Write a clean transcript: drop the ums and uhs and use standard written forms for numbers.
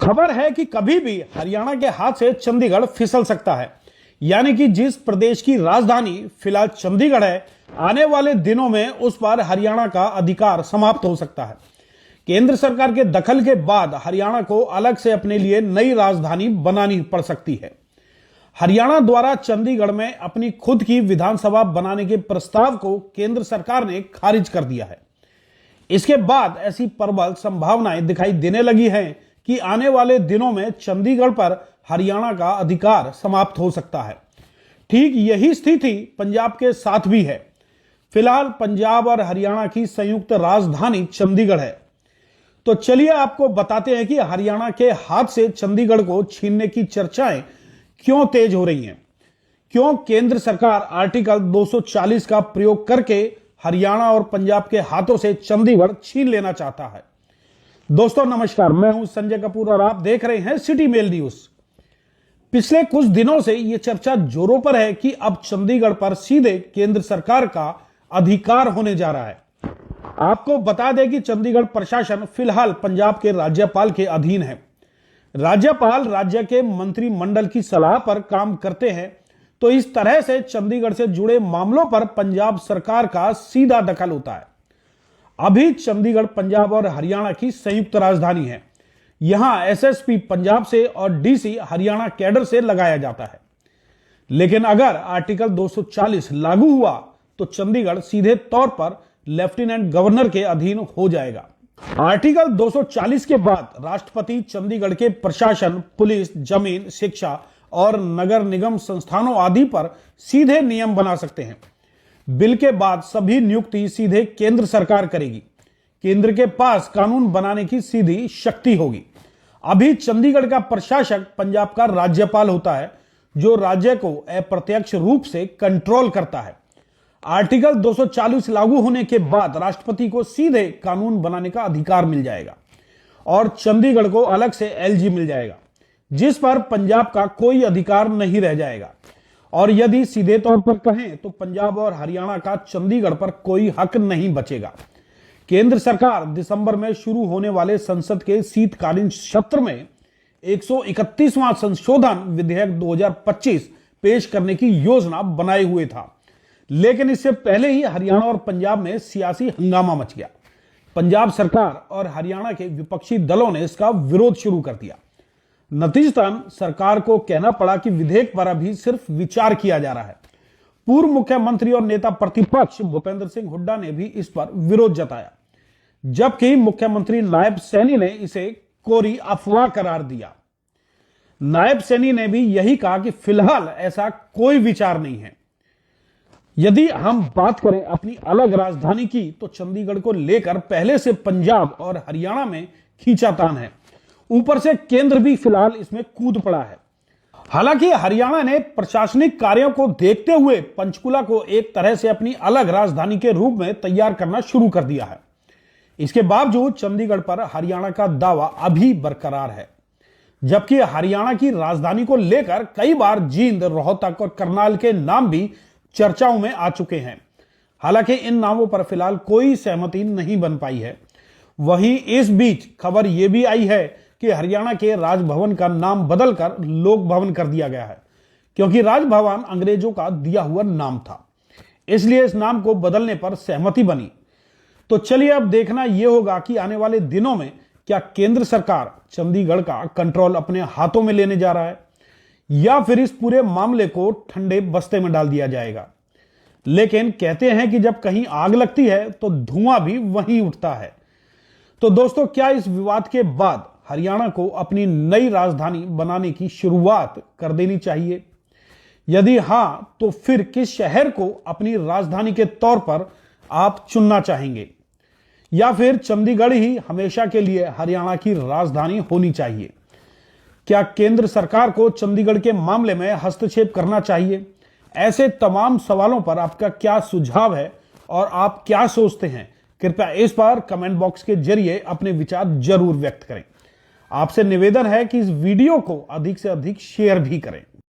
खबर है कि कभी भी हरियाणा के हाथ से चंडीगढ़ फिसल सकता है। यानी कि जिस प्रदेश की राजधानी फिलहाल चंडीगढ़ है, आने वाले दिनों में उस पर हरियाणा का अधिकार समाप्त हो सकता है। केंद्र सरकार के दखल के बाद हरियाणा को अलग से अपने लिए नई राजधानी बनानी पड़ सकती है। हरियाणा द्वारा चंडीगढ़ में अपनी खुद की विधानसभा बनाने के प्रस्ताव को केंद्र सरकार ने खारिज कर दिया है। इसके बाद ऐसी प्रबल संभावनाएं दिखाई देने लगी हैं कि आने वाले दिनों में चंडीगढ़ पर हरियाणा का अधिकार समाप्त हो सकता है। ठीक यही स्थिति पंजाब के साथ भी है। फिलहाल पंजाब और हरियाणा की संयुक्त राजधानी चंडीगढ़ है। तो चलिए आपको बताते हैं कि हरियाणा के हाथ से चंडीगढ़ को छीनने की चर्चाएं क्यों तेज हो रही हैं। क्यों केंद्र सरकार आर्टिकल 240 का प्रयोग करके हरियाणा और पंजाब के हाथों से चंडीगढ़ छीन लेना चाहता है। दोस्तों नमस्कार, मैं हूं संजय कपूर और आप देख रहे हैं सिटी मेल न्यूज। पिछले कुछ दिनों से यह चर्चा जोरों पर है कि अब चंडीगढ़ पर सीधे केंद्र सरकार का अधिकार होने जा रहा है। आपको बता दें कि चंडीगढ़ प्रशासन फिलहाल पंजाब के राज्यपाल के अधीन है। राज्यपाल राज्य के मंत्रिमंडल की सलाह पर काम करते हैं, तो इस तरह से चंडीगढ़ से जुड़े मामलों पर पंजाब सरकार का सीधा दखल होता है। अभी चंडीगढ़ पंजाब और हरियाणा की संयुक्त राजधानी है। यहां एसएसपी पंजाब से और डीसी हरियाणा कैडर से लगाया जाता है। लेकिन अगर आर्टिकल 240 लागू हुआ तो चंडीगढ़ सीधे तौर पर लेफ्टिनेंट गवर्नर के अधीन हो जाएगा। आर्टिकल 240 के बाद राष्ट्रपति चंडीगढ़ के प्रशासन, पुलिस, जमीन, शिक्षा और नगर निगम संस्थानों आदि पर सीधे नियम बना सकते हैं। बिल के बाद सभी नियुक्ति सीधे केंद्र सरकार करेगी। केंद्र के पास कानून बनाने की सीधी शक्ति होगी। अभी चंडीगढ़ का प्रशासक पंजाब का राज्यपाल होता है, जो राज्य को अप्रत्यक्ष रूप से कंट्रोल करता है। आर्टिकल 240 लागू होने के बाद राष्ट्रपति को सीधे कानून बनाने का अधिकार मिल जाएगा और चंडीगढ़ को अलग से एलजी मिल जाएगा, जिस पर पंजाब का कोई अधिकार नहीं रह जाएगा। और यदि सीधे तौर पर कहें तो पंजाब और हरियाणा का चंडीगढ़ पर कोई हक नहीं बचेगा। केंद्र सरकार दिसंबर में शुरू होने वाले संसद के शीतकालीन सत्र में 131वां संशोधन विधेयक 2025 पेश करने की योजना बनाए हुए था, लेकिन इससे पहले ही हरियाणा और पंजाब में सियासी हंगामा मच गया। पंजाब सरकार और हरियाणा के विपक्षी दलों ने इसका विरोध शुरू कर दिया। नतीजतन सरकार को कहना पड़ा कि विधेयक पर अभी सिर्फ विचार किया जा रहा है। पूर्व मुख्यमंत्री और नेता प्रतिपक्ष भूपेंद्र सिंह हुड्डा ने भी इस पर विरोध जताया, जबकि मुख्यमंत्री नायब सैनी ने इसे कोरी अफवाह करार दिया। नायब सैनी ने भी यही कहा कि फिलहाल ऐसा कोई विचार नहीं है। यदि हम बात करें अपनी अलग राजधानी की, तो चंडीगढ़ को लेकर पहले से पंजाब और हरियाणा में खींचातान है। ऊपर से केंद्र भी फिलहाल इसमें कूद पड़ा है। हालांकि हरियाणा ने प्रशासनिक कार्यों को देखते हुए पंचकुला को एक तरह से अपनी अलग राजधानी के रूप में तैयार करना शुरू कर दिया है। इसके बावजूद चंडीगढ़ पर हरियाणा का दावा अभी बरकरार है, जबकि हरियाणा की राजधानी को लेकर कई बार जींद, रोहतक और करनाल के नाम भी चर्चाओं में आ चुके हैं। हालांकि इन नामों पर फिलहाल कोई सहमति नहीं बन पाई है। वहीं इस बीच खबर यह भी आई है कि हरियाणा के राजभवन का नाम बदलकर लोक भवन कर दिया गया है, क्योंकि राजभवन अंग्रेजों का दिया हुआ नाम था। इसलिए इस नाम को बदलने पर सहमति बनी। तो चलिए अब देखना यह होगा कि आने वाले दिनों में क्या केंद्र सरकार चंडीगढ़ का कंट्रोल अपने हाथों में लेने जा रहा है, या फिर इस पूरे मामले को ठंडे बस्ते में डाल दिया जाएगा। लेकिन कहते हैं कि जब कहीं आग लगती है तो धुआं भी वहीं उठता है। तो दोस्तों, क्या इस विवाद के बाद हरियाणा को अपनी नई राजधानी बनाने की शुरुआत कर देनी चाहिए? यदि हां, तो फिर किस शहर को अपनी राजधानी के तौर पर आप चुनना चाहेंगे, या फिर चंडीगढ़ ही हमेशा के लिए हरियाणा की राजधानी होनी चाहिए? क्या केंद्र सरकार को चंडीगढ़ के मामले में हस्तक्षेप करना चाहिए? ऐसे तमाम सवालों पर आपका क्या सुझाव है और आप क्या सोचते हैं? कृपया इस पर कमेंट बॉक्स के जरिए अपने विचार जरूर व्यक्त करें। आपसे निवेदन है कि इस वीडियो को अधिक से अधिक शेयर भी करें।